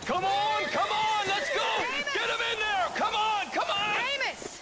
Come on, let's go! Amos! Get him in there! Come on! Amos!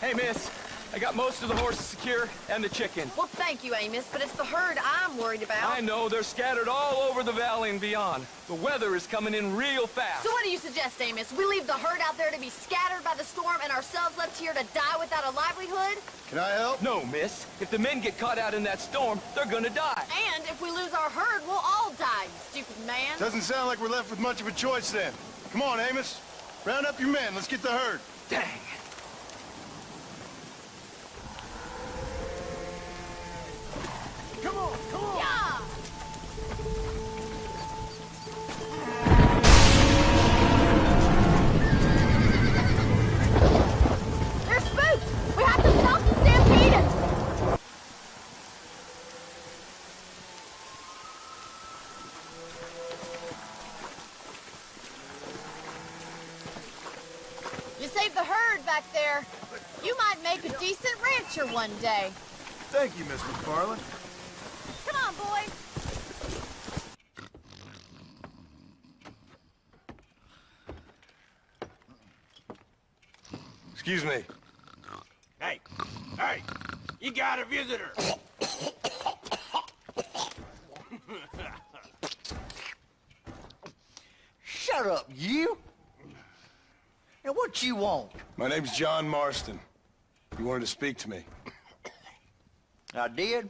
Hey, miss, I got most of the horses secure and the chicken. Well, thank you, Amos, but it's the herd I'm worried about. I know, they're scattered all over the valley and beyond. The weather is coming in real fast. So what do you suggest, Amos? We leave the herd out there to be scattered by the storm and ourselves left here to die without a livelihood? Can I help? No, miss. If the men get caught out in that storm, they're gonna die. And if we lose our herd, we'll all die, you stupid man. Doesn't sound like we're left with much of a choice then. Come on, Amos. Round up your men. Let's get the herd. Dang. Come on, come on. Yeah! They're spooked! We have to stop the stampede! You saved the herd back there. You might make a decent rancher one day. Thank you, Miss McFarland. Come on, boys. Excuse me. Hey, you got a visitor. Shut up, you! And what you want? My name's John Marston. You wanted to speak to me. I did?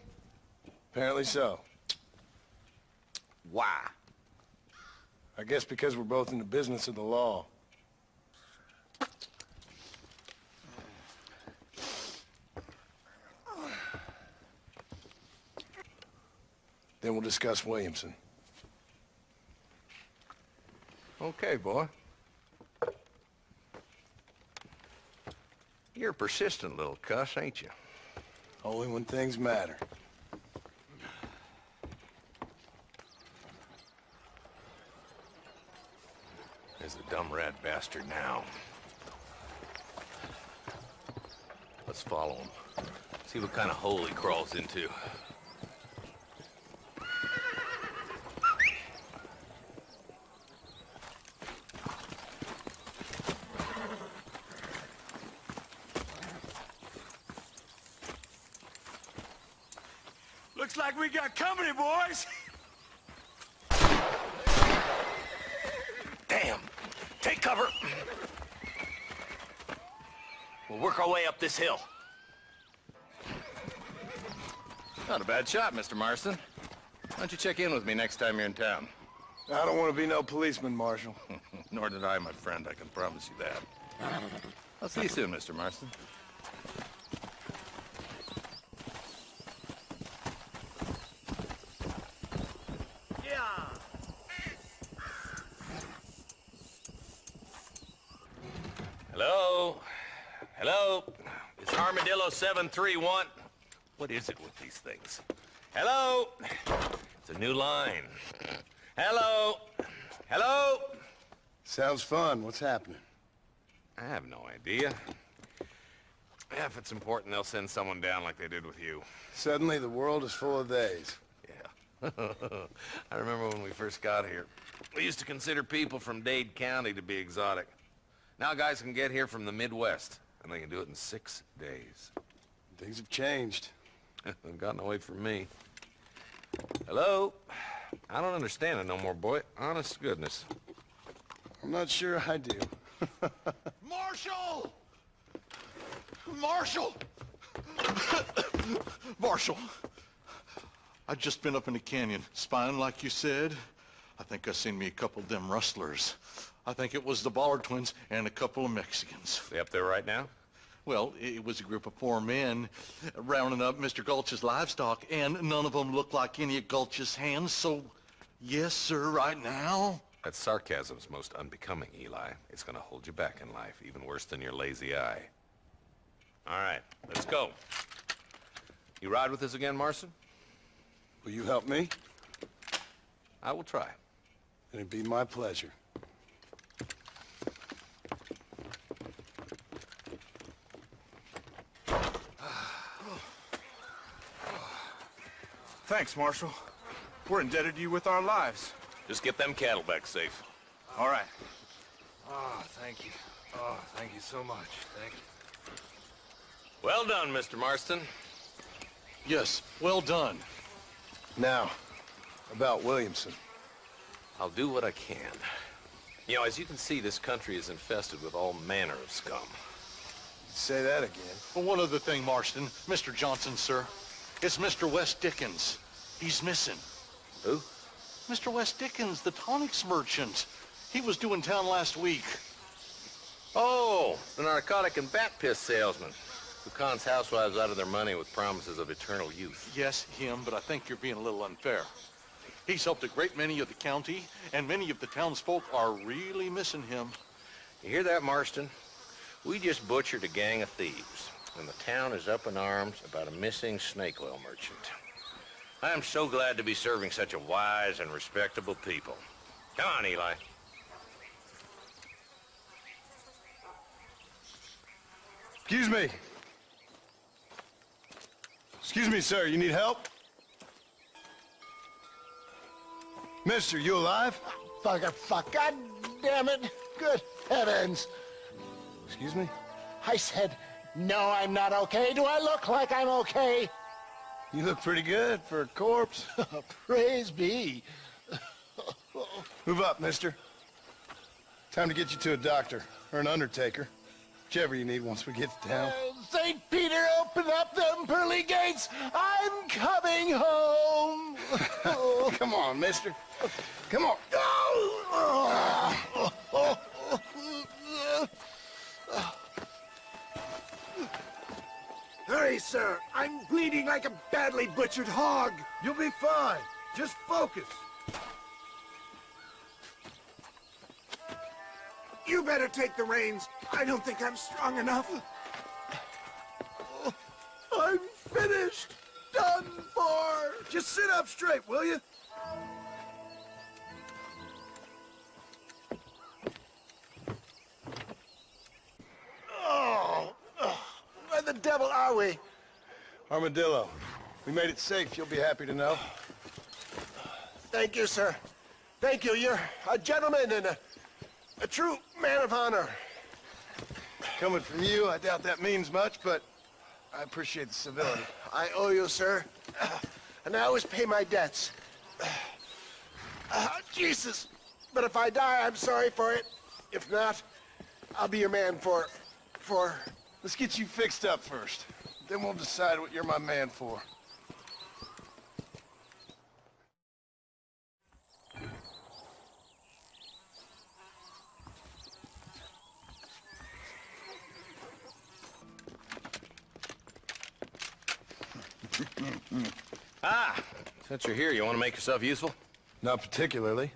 Apparently so. Why? I guess because we're both in the business of the law. Then we'll discuss Williamson. Okay, boy. You're a persistent little cuss, ain't you? Only when things matter. There's the dumb rat bastard now. Let's follow him. See what kind of hole he crawls into. Looks like we got company, boys. Damn! Take cover! We'll work our way up this hill. Not a bad shot, Mr. Marston. Why don't you check in with me next time you're in town? I don't want to be no policeman, Marshal. Nor did I, my friend. I can promise you that. I'll see you soon, Mr. Marston. Hello? Hello? It's Armadillo 731. What is it with these things? Hello? It's a new line. Hello? Hello? Sounds fun. What's happening? I have no idea. Yeah, if it's important, they'll send someone down like they did with you. Suddenly, the world is full of days. Yeah. I remember when we first got here. We used to consider people from Dade County to be exotic. Now guys can get here from the Midwest, and they can do it in 6 days. Things have changed. They've gotten away from me. Hello? I don't understand it no more, boy. Honest to goodness. I'm not sure I do. Marshal! Marshal! Marshal! I just been up in the canyon, spying like you said. I think I seen me a couple of them rustlers. I think it was the Ballard twins and a couple of Mexicans. They up there right now? Well, it was a group of 4 men rounding up Mr. Gulch's livestock, and none of them looked like any of Gulch's hands, so yes, sir, right now. That sarcasm's most unbecoming, Eli. It's gonna hold you back in life, even worse than your lazy eye. All right, let's go. You ride with us again, Marston? Will you help me? I will try. It'd be my pleasure. Thanks, Marshal. We're indebted to you with our lives. Just get them cattle back safe. All right. Oh, thank you. Oh, thank you so much. Thank you. Well done, Mr. Marston. Yes, well done. Now, about Williamson. I'll do what I can. You know, as you can see, this country is infested with all manner of scum. Say that again. Well, one other thing, Marston. Mr. Johnson, sir. It's Mr. West Dickens. He's missing. Who? Mr. West Dickens, the tonics merchant. He was due in town last week. Oh, the narcotic and bat piss salesman who cons housewives out of their money with promises of eternal youth. Yes, him, but I think you're being a little unfair. He's helped a great many of the county, and many of the townsfolk are really missing him. You hear that, Marston? We just butchered a gang of thieves, and the town is up in arms about a missing snake oil merchant. I am so glad to be serving such a wise and respectable people. Come on, Eli. Excuse me. Excuse me, sir. You need help? Mister, you alive? Fuck, God damn it. Good heavens. Excuse me? I said, no, I'm not okay. Do I look like I'm okay? You look pretty good for a corpse. Praise be. Move up, mister. Time to get you to a doctor or an undertaker. Whichever you need once we get to town. St. Peter, open up them pearly gates. I'm coming home. Come on, mister. Come on. Hurry, sir. I'm bleeding like a badly butchered hog. You'll be fine. Just focus. You better take the reins. I don't think I'm strong enough. I'm finished. Done for. Just sit up straight, will you? Where the devil are we? Armadillo. We made it safe, you'll be happy to know. Thank you, sir. Thank you. You're a gentleman and a true man of honor. Coming from you, I doubt that means much, but I appreciate the civility. I owe you, sir. And I always pay my debts. Jesus. But if I die, I'm sorry for it. If not, I'll be your man for... Let's get you fixed up first. Then we'll decide what you're my man for. Since you're here, you want to make yourself useful? Not particularly.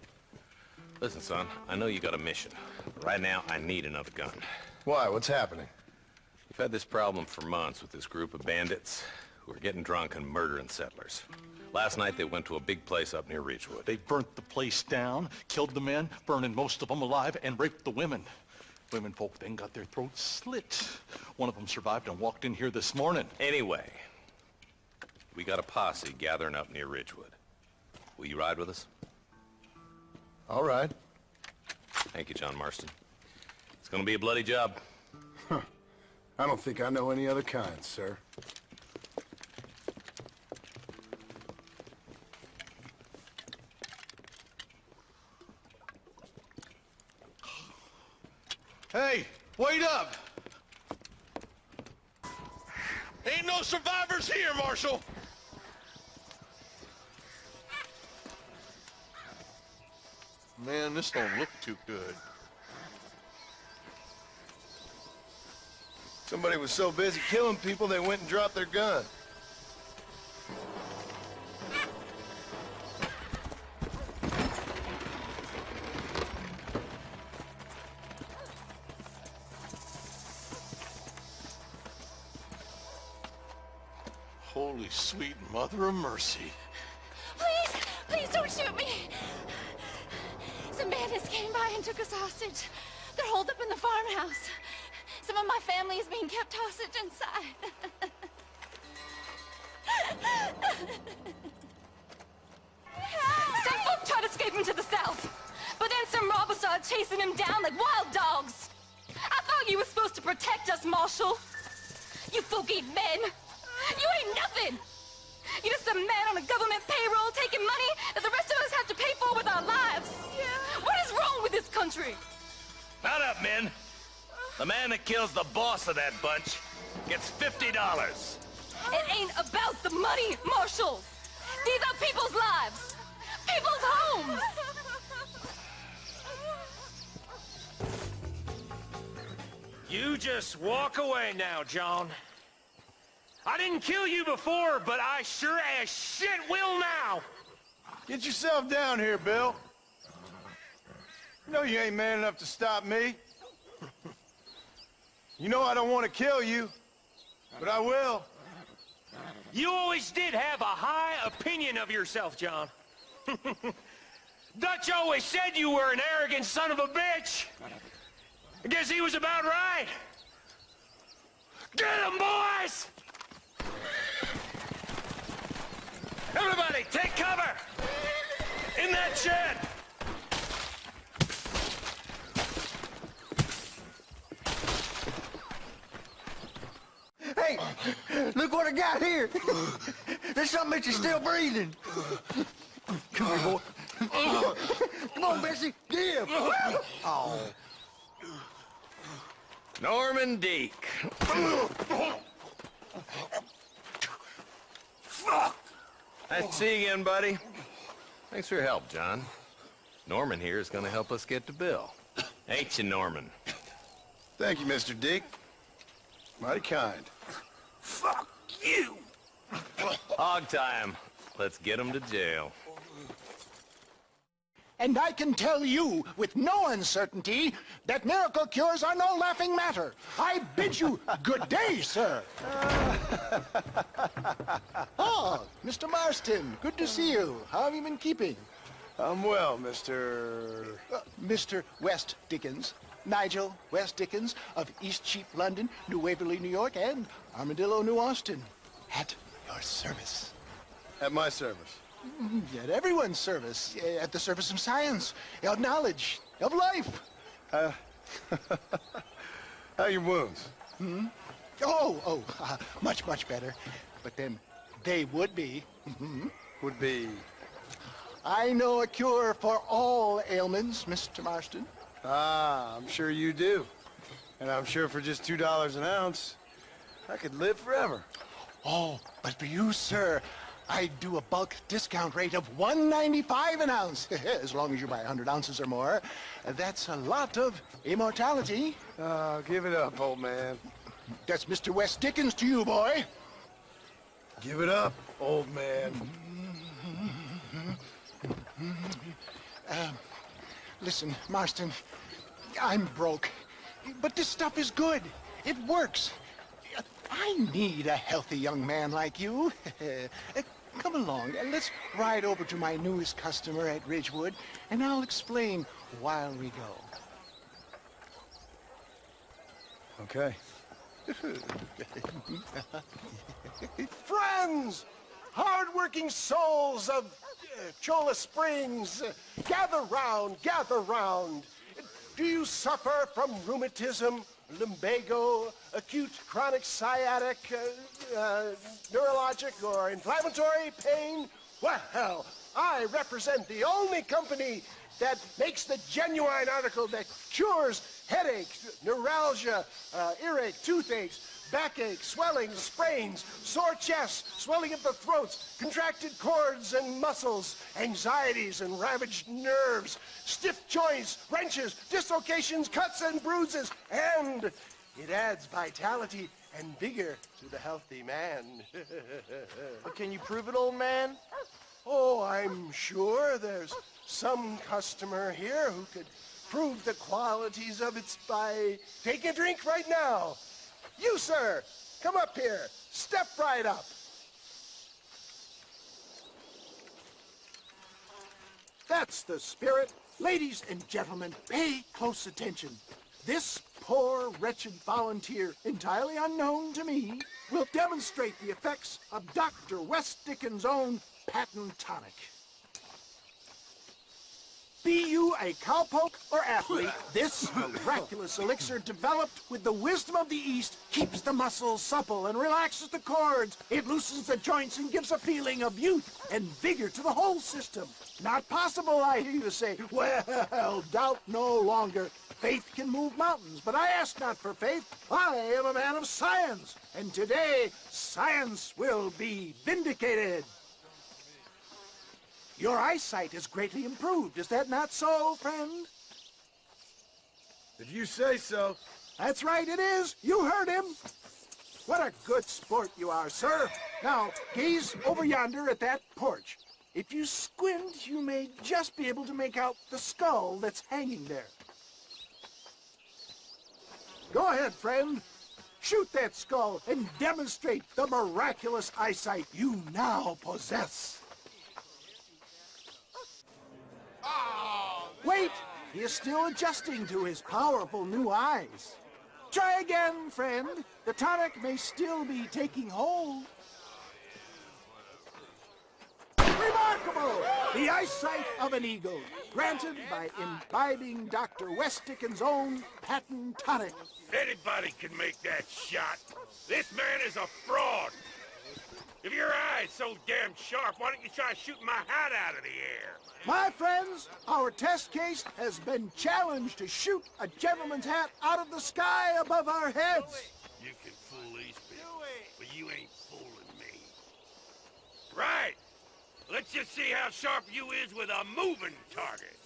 Listen, son, I know you got a mission. But right now, I need another gun. Why? What's happening? We've had this problem for months with this group of bandits who are getting drunk and murdering settlers. Last night, they went to a big place up near Ridgewood. They burnt the place down, killed the men, burning most of them alive, and raped the women. Women folk then got their throats slit. One of them survived and walked in here this morning. Anyway, we got a posse gathering up near Ridgewood. Will you ride with us? All right. Thank you, John Marston. It's gonna be a bloody job. I don't think I know any other kind, sir. Hey, wait up! Ain't no survivors here, Marshal! Man, this don't look too good. Somebody was so busy killing people, they went and dropped their gun. Holy sweet mother of mercy. Please, please don't shoot me. Some bandits came by and took us hostage. They're holed up in the farmhouse. Some of my family is being kept hostage inside. Some folk tried escaping to the south, but then some rob us out chasing him down like wild dogs. I thought you were supposed to protect us, Marshal. You folk-eating men. You ain't nothing. You're just a man on a government payroll taking money that the rest of us have to pay for with our lives. What is wrong with this country? Mount up, men. The man that kills the boss of that bunch gets $50. It ain't about the money, Marshal. These are people's lives. People's homes. You just walk away now, John. I didn't kill you before, but I sure as shit will now. Get yourself down here, Bill. You know you ain't man enough to stop me. You know I don't want to kill you, but I will. You always did have a high opinion of yourself, John. Dutch always said you were an arrogant son of a bitch. I guess he was about right. Get him, boys! Everybody, take cover! In that shed! Hey, look what I got here. There's something that you're still breathing. Come here, boy. Come on, Bessie. Give. Oh. Norman Deek. Nice to see you again, buddy. Thanks for your help, John. Norman here is gonna help us get to Bill. Ain't you, Norman? Thank you, Mr. Deke. Mighty kind. Fuck you! Hog time. Let's get him to jail. And I can tell you with no uncertainty that miracle cures are no laughing matter. I bid you good day, sir. Oh, Mr. Marston, good to see you. How have you been keeping? I'm well, Mr. Mr. West Dickens. Nigel West Dickens of East Cheap, London, New Waverly, New York, and Armadillo, New Austin. At your service. At my service. At everyone's service. At the service of science, of knowledge, of life. How are your wounds? Much, much better. But then they would be. Would be... I know a cure for all ailments, Mr. Marston. Ah, I'm sure you do. And I'm sure for just $2 an ounce, I could live forever. Oh, but for you, sir, I do a bulk discount rate of $1.95 an ounce. As long as you buy 100 ounces or more. That's a lot of immortality. Give it up, old man. That's Mr. West Dickens to you, boy. Give it up, old man. Listen, Marston, I'm broke, but this stuff is good. It works. I need a healthy young man like you. Come along, and let's ride over to my newest customer at Ridgewood, and I'll explain while we go. Okay. Friends, hard-working souls of Cholla Springs, gather round, gather round. Do you suffer from rheumatism, lumbago, acute chronic sciatic, neurologic or inflammatory pain? Well, I represent the only company that makes the genuine article that cures headaches, neuralgia, earache, toothaches, backache, swelling, sprains, sore chest, swelling of the throats, contracted cords and muscles, anxieties and ravaged nerves, stiff joints, wrenches, dislocations, cuts and bruises, and it adds vitality and vigor to the healthy man. But can you prove it, old man? Oh, I'm sure there's some customer here who could prove the qualities of it by taking a drink right now. You, sir, come up here. Step right up. That's the spirit. Ladies and gentlemen, pay close attention. This poor, wretched volunteer, entirely unknown to me, will demonstrate the effects of Dr. West Dickens' own patent tonic. Be you a cowpoke or athlete, this miraculous elixir developed with the wisdom of the East keeps the muscles supple and relaxes the cords. It loosens the joints and gives a feeling of youth and vigor to the whole system. Not possible, I hear you say. Well, doubt no longer. Faith can move mountains, but I ask not for faith. I am a man of science, and today science will be vindicated. Your eyesight is greatly improved. Is that not so, friend? If you say so. That's right, it is. You heard him. What a good sport you are, sir. Now, gaze over yonder at that porch. If you squint, you may just be able to make out the skull that's hanging there. Go ahead, friend. Shoot that skull and demonstrate the miraculous eyesight you now possess. Wait! He is still adjusting to his powerful new eyes. Try again, friend. The tonic may still be taking hold. Remarkable! The eyesight of an eagle, granted by imbibing Dr. West Dickens' own patent tonic. Anybody can make that shot. This man is a fraud. If your eye's so damn sharp, why don't you try shooting my hat out of the air? My friends, our test case has been challenged to shoot a gentleman's hat out of the sky above our heads. You can fool these people, but you ain't fooling me. Right. Let's just see how sharp you is with a moving target.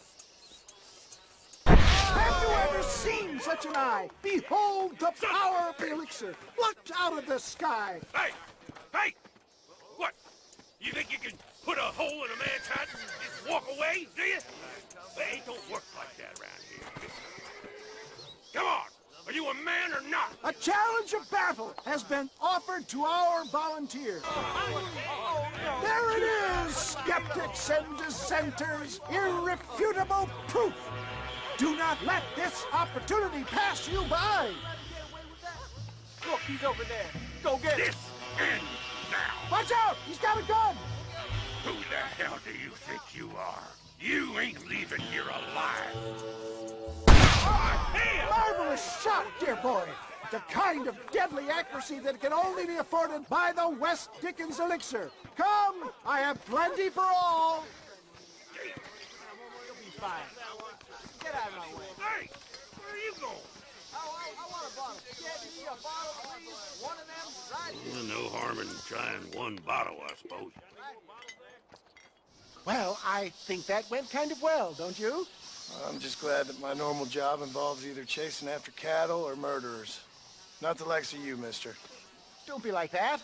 Have you ever seen such an eye? Behold the power of the elixir, plucked out of the sky. Hey! Hey! What? You think you can put a hole in a man's hat and just walk away, do you? Hey, it don't work like that around here. Come on! Are you a man or not? A challenge of battle has been offered to our volunteers. There it is, skeptics and dissenters, irrefutable proof. Do not let this opportunity pass you by. Look, he's over there. Go get him. This ends now. Watch out, he's got a gun. Who the hell do you think you are? You ain't leaving here alive. Marvelous shot, dear boy. The kind of deadly accuracy that can only be afforded by the West Dickens elixir. Come, I have plenty for all. You'll be fine. Get out of my way. Hey, where are you going? I want a bottle. Get me a bottle, please. One of them right here. Well, no harm in trying one bottle, I suppose. Well, I think that went kind of well, don't you? I'm just glad that my normal job involves either chasing after cattle or murderers. Not the likes of you, mister. Don't be like that.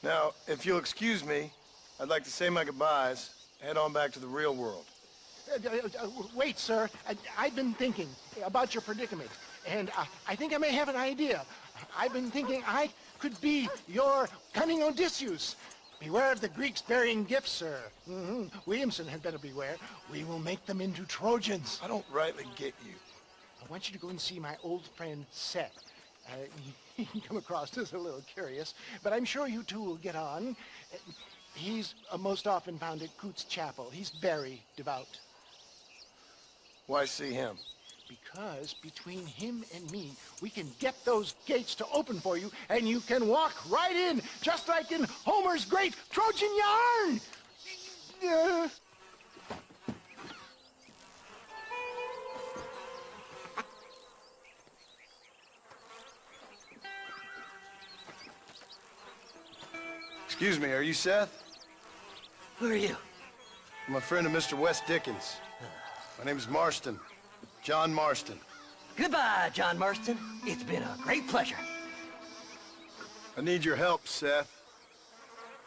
Now, if you'll excuse me, I'd like to say my goodbyes, head on back to the real world. Wait, sir. I've been thinking about your predicament, and I think I may have an idea. I've been thinking I could be your cunning Odysseus. Beware of the Greeks bearing gifts, sir. Williamson had better beware. We will make them into Trojans. I don't rightly get you. I want you to go and see my old friend Seth. He can come across as a little curious, but I'm sure you two will get on. He's most often found at Coots Chapel. He's very devout. Why see him? Because between him and me, we can get those gates to open for you, and you can walk right in, just like in Homer's great Trojan yarn! Excuse me, are you Seth? Who are you? I'm a friend of Mr. West Dickens. My name is Marston. John Marston. Goodbye, John Marston. It's been a great pleasure. I need your help, Seth.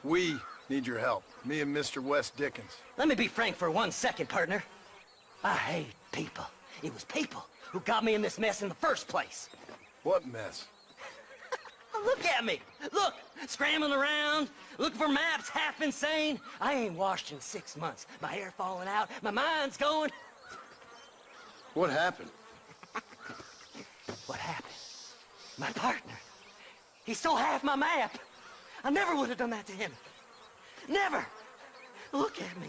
We need your help. Me and Mr. West Dickens. Let me be frank for 1 second, partner. I hate people. It was people who got me in this mess in the first place. What mess? Look at me. Look, scrambling around, looking for maps, half insane. I ain't washed in 6 months. My hair falling out, my mind's going. What happened? What happened? My partner. He stole half my map. I never would have done that to him. Never. Look at me.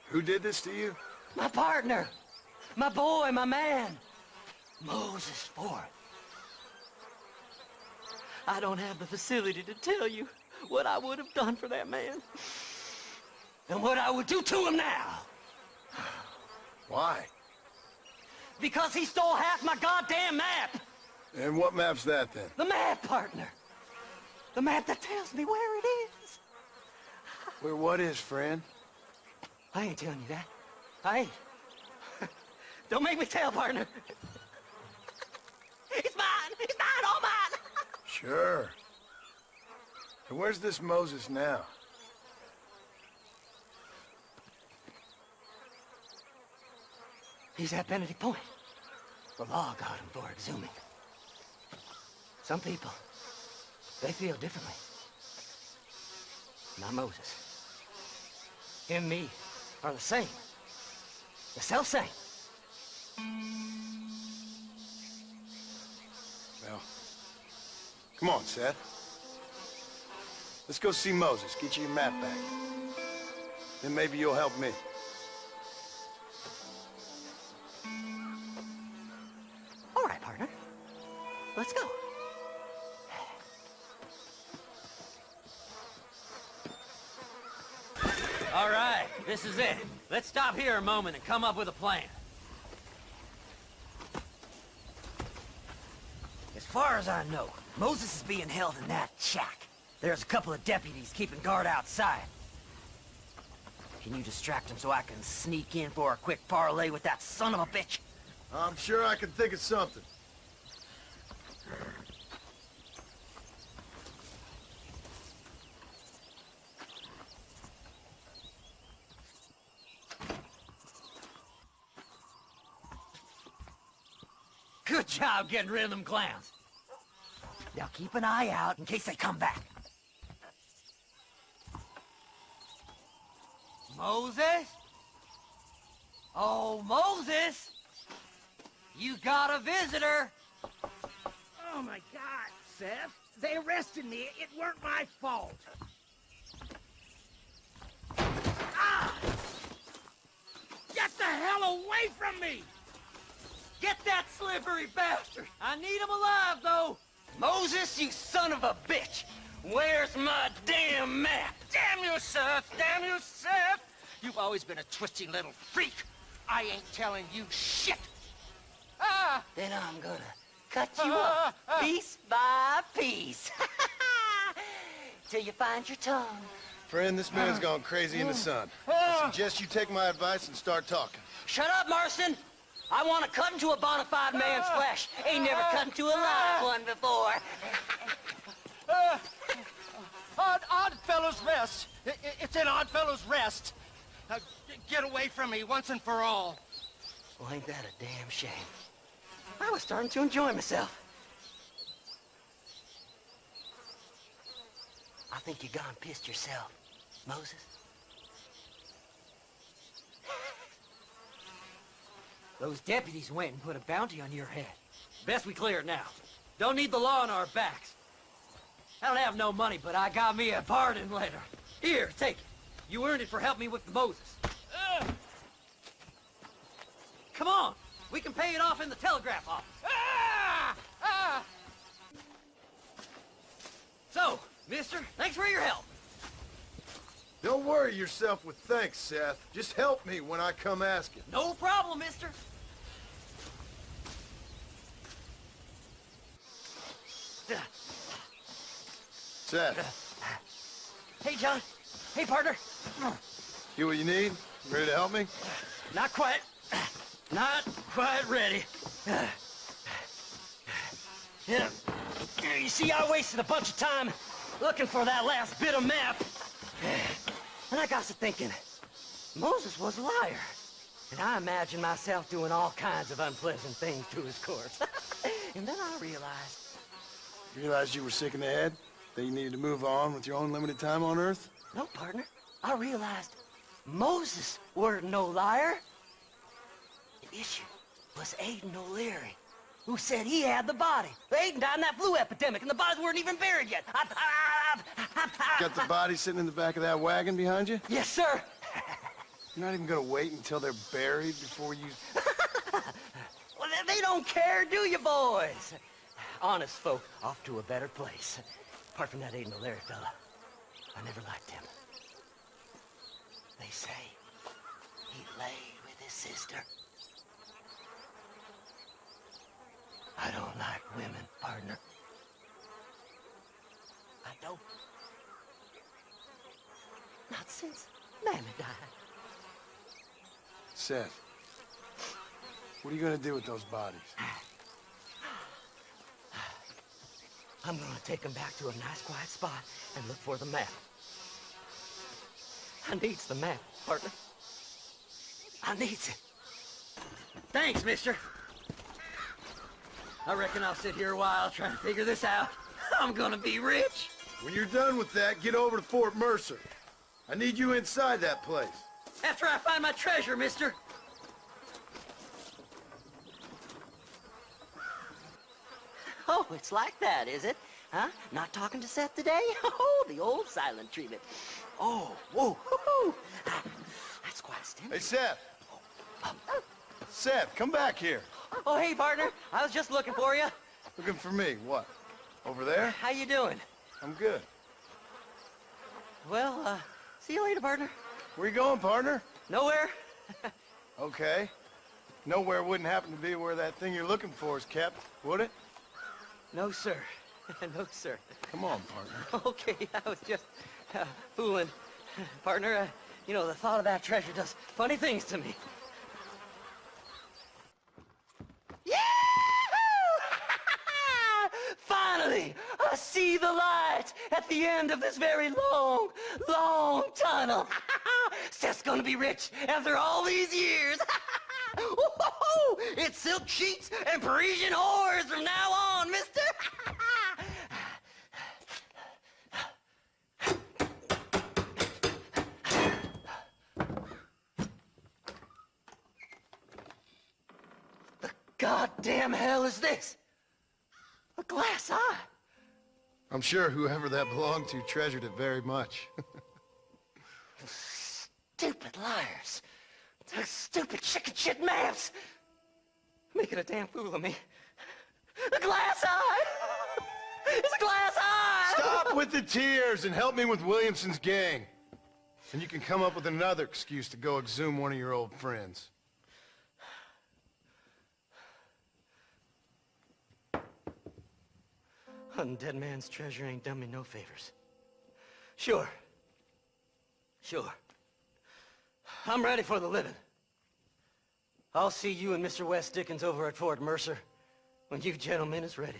Who did this to you? My partner. My boy, my man. Moses Ford. I don't have the facility to tell you what I would have done for that man. And what I would do to him now. Why? Because he stole half my goddamn map. And what map's that, then? The map, partner. The map that tells me where it is. Where what is, friend? I ain't telling you that. I ain't. Don't make me tell, partner. It's mine! It's mine! All mine! Sure. And where's this Moses now? He's at Benedict Point. The law got him for exhuming. Some people, they feel differently. Not Moses. Him and me are the same. The self-same. Well, come on, Seth. Let's go see Moses, get you your map back. Then maybe you'll help me. All right, partner. Let's go. All right, this is it. Let's stop here a moment and come up with a plan. As far as I know, Moses is being held in that shack. There's a couple of deputies keeping guard outside. Can you distract him so I can sneak in for a quick parlay with that son of a bitch? I'm sure I can think of something. Good job getting rid of them clowns. Now keep an eye out in case they come back. Moses? Oh, Moses! You got a visitor! Oh my God, Seth. They arrested me. It weren't my fault. Ah! Get the hell away from me! Get that slippery bastard! I need him alive, though! Moses, you son of a bitch! Where's my damn map? Damn you, Seth! Damn you, Seth! You've always been a twisty little freak! I ain't telling you shit! Ah! Then I'm gonna cut you up piece by piece. Till you find your tongue. Friend, this man's gone crazy in the sun. I suggest you take my advice and start talking. Shut up, Marston! I want to cut into a bona fide man's flesh. Ain't never cut into a live one before. Oddfellows Rest. It's in Oddfellows Rest. Get away from me once and for all. Well, ain't that a damn shame? I was starting to enjoy myself. I think you gone pissed yourself, Moses. Those deputies went and put a bounty on your head. Best we clear it now. Don't need the law on our backs. I don't have no money, but I got me a pardon letter. Here, take it. You earned it for helping me with the Moses. Come on. We can pay it off in the telegraph office. So, mister, thanks for your help. Don't worry yourself with thanks, Seth. Just help me when I come asking. No problem, mister. Seth, Hey, John. Hey, partner. you what you need? Ready to help me? Not quite. Not quite ready. Yeah. You see, I wasted a bunch of time looking for that last bit of map. And I got to thinking, Moses was a liar. And I imagined myself doing all kinds of unpleasant things to his corpse. And then I realized... Realized you were sick in the head? That you needed to move on with your own limited time on Earth? No, partner. I realized Moses weren't no liar. The issue was Aiden O'Leary, who said he had the body. Aiden died in that flu epidemic, and the bodies weren't even buried yet. Got the body sitting in the back of that wagon behind you? Yes, sir. You're not even gonna wait until they're buried before you... Well, they don't care, do you, boys? Honest folk off to a better place. Apart from that Aiden O'Leary fella, I never liked him. They say he laid with his sister. I don't like women, partner. I don't. Not since Mammy died. Seth, what are you gonna do with those bodies? I'm gonna take them back to a nice quiet spot and look for the map. I needs the map, partner. I needs it. Thanks, mister. I reckon I'll sit here a while trying to figure this out. I'm gonna be rich. When you're done with that, get over to Fort Mercer. I need you inside that place. After I find my treasure, mister. Oh, it's like that, is it? Huh? Not talking to Seth today? Oh, the old silent treatment. Oh, whoa, hoo-hoo. That's quite a stint. Hey, Seth. Seth, come back here. Oh, hey, partner. I was just looking for you. Looking for me, what? Over there? How you doing? I'm good. Well, see you later, partner. Where you going, partner? Nowhere. Okay. Nowhere wouldn't happen to be where that thing you're looking for is kept, would it? No, sir. No, sir. Come on, partner. Okay, I was just fooling. Partner, you know, the thought of that treasure does funny things to me. Finally, I see the light at the end of this very long, long tunnel. Seth's gonna be rich after all these years. It's silk sheets and Parisian whores from now on, mister. The goddamn hell is this? A glass eye. I'm sure whoever that belonged to treasured it very much. Stupid liars. Those stupid chicken shit maps. Making a damn fool of me. A glass eye! It's a glass eye! Stop with the tears and help me with Williamson's gang. And you can come up with another excuse to go exhume one of your old friends. Hunting dead man's treasure ain't done me no favors. Sure. I'm ready for the living. I'll see you and Mr. West Dickens over at Fort Mercer when you gentlemen is ready.